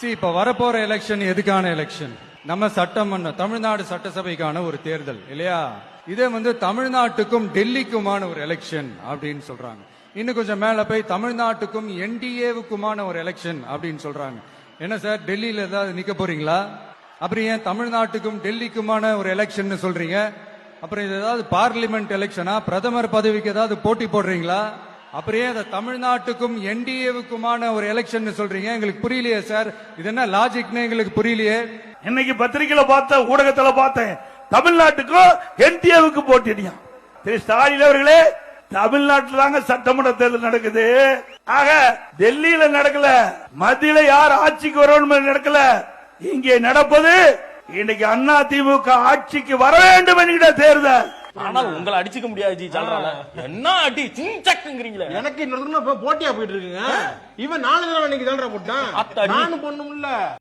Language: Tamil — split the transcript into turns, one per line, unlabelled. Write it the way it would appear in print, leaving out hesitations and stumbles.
இப்ப வரப்போற எலெக்ஷன் எதுக்கான எலெக்ஷன்? நம்ம சட்டமன்ற தமிழ்நாடு சட்டசபைக்கான ஒரு தேர்தல் இல்லையா? இதே தமிழ்நாட்டுக்கும் டெல்லிக்குமான ஒரு எலெக்ஷன் அப்படின்னு சொல்றாங்க. இன்னும் கொஞ்சம் மேல போய் தமிழ்நாட்டுக்கும் என்டிஏவுக்குமான ஒரு எலெக்ஷன் அப்படின்னு சொல்றாங்க. என்ன சார், டெல்லியில ஏதாவது நிக்க போறீங்களா? அப்புறம் ஏன் தமிழ்நாட்டுக்கும் டெல்லிக்குமான ஒரு எலெக்ஷன் சொல்றீங்க? அப்புறம் இது ஏதாவது பார்லிமெண்ட் எலெக்ஷனா? பிரதமர் பதவிக்கு ஏதாவது போட்டி போடுறீங்களா? அப்புறம் ஏன் தமிழ்நாட்டுக்கும் என்டிஏவுக்குமான ஒரு எலெக்ஷன் சொல்றீங்க? எங்களுக்கு புரியலையே சார், இது என்ன லாஜிக்னு எங்களுக்கு புரியலையே.
இன்னைக்கு பத்திரிகையில பார்த்த, ஊடகத்துல பார்த்தேன், தமிழ்நாட்டுக்கும் என்டிஏவுக்கு போட்டியா? திரு ஸ்டாலின் அவர்களே, தமிழ்நாட்டில் தாங்க சட்டமன்ற தேர்தல் நடக்குது. ஆக டெல்லியில நடக்கல, மத்தியில யார் ஆட்சிக்கு வரணும் நடக்கல. இங்கே நடப்பது இன்னைக்கு அண்ணா திமுக ஆட்சிக்கு வர வேண்டும் என்கிற தேர்தல்.
ஆனால் உங்களை அடிச்சுக்க முடியாது ஜி. சொல்றாங்க என்ன அடி சிங்கிறீங்களே.
எனக்கு இன்னொரு போட்டியா போயிட்டு இருக்குங்க. இவன் 4 தடவை இன்னைக்கு தான் போட்டான். நானும் பொண்ணும் இல்ல.